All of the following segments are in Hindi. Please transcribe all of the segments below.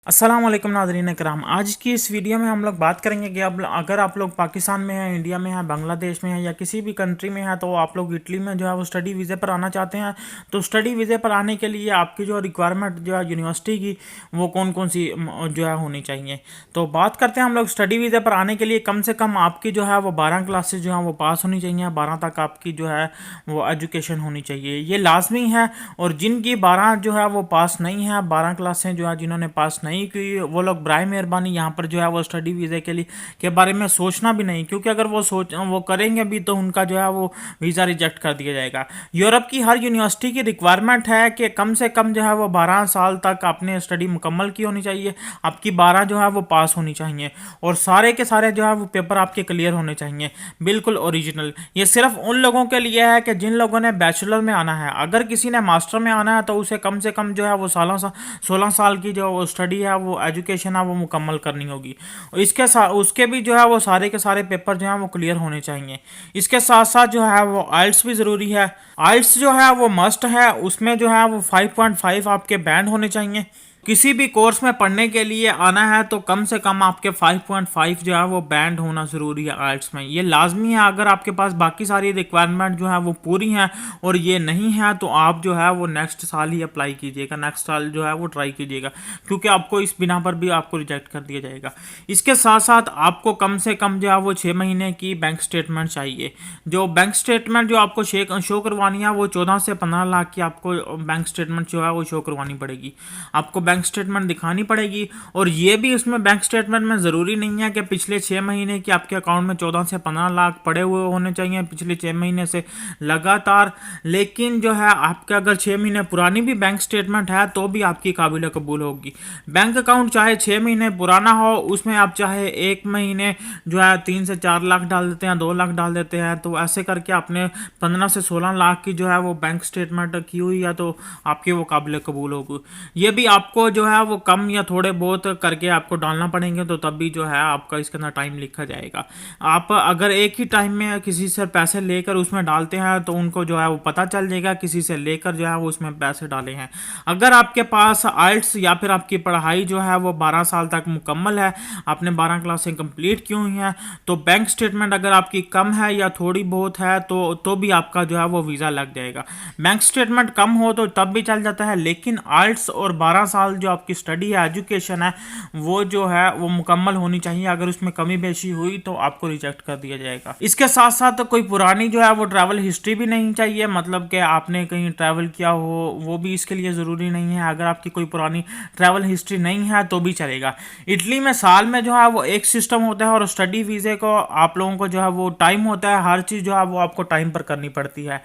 अस्सलाम वालेकुम नाज़रीन कराम। आज की इस वीडियो में हम लोग बात करेंगे कि अब अगर आप लोग पाकिस्तान में हैं, इंडिया में हैं, बांग्लादेश में हैं या किसी भी कंट्री में हैं, तो आप लोग इटली में जो है वो स्टडी वीज़े पर आना चाहते हैं। तो स्टडी वीज़े पर आने के लिए आपकी जो रिक्वायरमेंट जो है यूनिवर्सिटी की, वो कौन कौन सी जो है होनी चाहिए। तो बात करते हैं हम लोग स्टडी वीज़े पर आने के लिए कम से कम आपकी जो है वो 12 क्लासेज जो है वो पास होनी चाहिए। 12 तक आपकी जो है वो एजुकेशन होनी चाहिए, ये लाजमी है। और जिनकी 12 जो है वो पास नहीं है, 12 क्लासें जो है जिन्होंने पास नहीं की, वो लोग बराए मेहरबानी यहाँ पर जो है वो स्टडी वीज़े के लिए के बारे में सोचना भी नहीं, क्योंकि अगर वो करेंगे भी तो उनका जो है वो वीज़ा रिजेक्ट कर दिया जाएगा। यूरोप की हर यूनिवर्सिटी की रिक्वायरमेंट है कि कम से कम जो है वो 12 साल तक आपने स्टडी मुकम्मल की होनी चाहिए, आपकी 12 जो है वो पास होनी चाहिए और सारे के सारे जो है वो पेपर आपके क्लियर होने चाहिए, बिल्कुल ओरिजिनल। ये सिर्फ उन लोगों के लिए है कि जिन लोगों ने बैचलर में आना है। अगर किसी ने मास्टर में आना है तो उसे कम से कम जो है वो 16 साल की जो स्टडी है, वो एजुकेशन है, वो मुकम्मल करनी होगी। और इसके साथ उसके भी जो है वो सारे के सारे पेपर जो है वो क्लियर होने चाहिए। इसके साथ साथ जो है वो आइल्स भी ज़रूरी है। आइल्स जो है वो मस्ट है, उसमें जो है वो 5.5 आपके बैंड होने चाहिए। किसी भी कोर्स में पढ़ने के लिए आना है तो कम से कम आपके 5.5 जो है वो बैंड होना ज़रूरी है आइल्स में, ये लाजमी है। अगर आपके पास बाकी सारी रिक्वायरमेंट जो है वो पूरी हैं और ये नहीं है तो आप जो है वो नेक्स्ट साल ही अप्लाई कीजिएगा, नेक्स्ट साल जो है वो ट्राई कीजिएगा, क्योंकि आपको इस बिना पर भी आपको रिजेक्ट कर दिया जाएगा। इसके साथ साथ आपको कम से कम जो है वो 6 महीने की बैंक स्टेटमेंट चाहिए। जो बैंक स्टेटमेंट जो आपको शो करवानी है वो 14 से 15 लाख की आपको बैंक स्टेटमेंट जो है वो शो करवानी पड़ेगी। आपको बैंक स्टेटमेंट दिखानी पड़ेगी। और ये भी उसमें बैंक स्टेटमेंट में ज़रूरी नहीं है कि पिछले 6 महीने की आपके अकाउंट में 14 से 15 लाख पड़े हुए होने चाहिए पिछले 6 महीने से लगातार। लेकिन जो है आपके अगर 6 महीने पुरानी भी बैंक स्टेटमेंट है तो भी आपकी काबिल कबूल होगी। बैंक अकाउंट चाहे 6 महीने पुराना हो, उसमें आप चाहे 1 महीने जो है 3 से 4 लाख डाल देते हैं, 2 लाख डाल देते हैं, तो ऐसे करके आपने 15 से 16 लाख की जो है वो बैंक स्टेटमेंट की हुई है तो आपकी वो काबिल कबूल होगी। ये भी आपको जो है वो कम या थोड़े बहुत करके आपको डालना पड़ेंगे, तो तब भी जो है आपका इसके अंदर टाइम लिखा जाएगा। आप अगर एक ही टाइम में किसी से पैसे लेकर उसमें डालते हैं तो उनको जो है वो पता चल जाएगा किसी से लेकर जो है वो उसमें पैसे डाले हैं। अगर आपके पास आइल्स या फिर आपकी पढ़ाई जो है वो 12 साल तक मुकम्मल है, आपने 12 क्लासें कंप्लीट की हुई हैं, तो बैंक स्टेटमेंट अगर आपकी कम है या थोड़ी बहुत है तो भी आपका जो है वो वीज़ा लग जाएगा। बैंक स्टेटमेंट कम हो तो तब भी चल जाता है, लेकिन आइल्स और 12 साल जो आपकी स्टडी है, एजुकेशन है, वो जो है वो मुकम्मल होनी चाहिए। अगर उसमें कमी बेशी हुई तो आपको रिजेक्ट कर दिया जाएगा। इसके साथ साथ कोई पुरानी जो है वो ट्रैवल हिस्ट्री भी नहीं चाहिए, मतलब कि आपने कहीं ट्रैवल किया हो, वो भी इसके लिए ज़रूरी नहीं है। अगर आपकी कोई पुरानी ट्रैवल हिस्ट्री नहीं है तो भी चलेगा। इटली में साल में जो है वो एक सिस्टम होता है और स्टडी वीज़े को आप लोगों को जो है वो टाइम होता है, हर चीज़ जो है वो आपको टाइम पर करनी पड़ती है।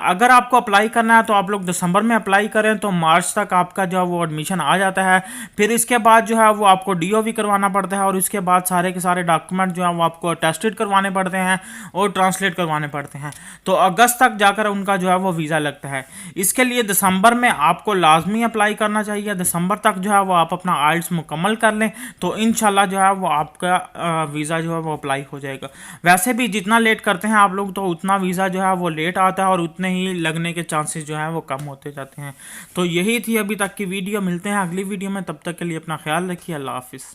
अगर आपको अप्लाई करना है तो आप लोग दिसंबर में अप्लाई करें तो मार्च तक आपका जो है वो एडमिशन आ जाता है। फिर इसके बाद जो है वो आपको डीओवी करवाना पड़ता है और उसके बाद सारे के सारे डॉक्यूमेंट जो है वो आपको अटेस्टेड करवाने पड़ते हैं और ट्रांसलेट करवाने पड़ते हैं, तो अगस्त तक जाकर उनका जो है वो वीज़ा लगता है। इसके लिए दिसंबर में आपको लाजमी अप्लाई करना चाहिए। दिसंबर तक जो है वो आप अपना आइल्स मुकम्मल कर लें तो इंशाल्लाह जो है वो आपका वीज़ा जो है वो अप्लाई हो जाएगा। वैसे भी जितना लेट करते हैं आप लोग तो उतना वीज़ा जो है वो लेट आता है और उतने ही लगने के चांसेस जो है वो कम होते जाते हैं। तो यही थी अभी तक की वीडियो। मिलते हैं अगली वीडियो में, तब तक के लिए अपना ख्याल रखिए। अल्लाह हाफिज़।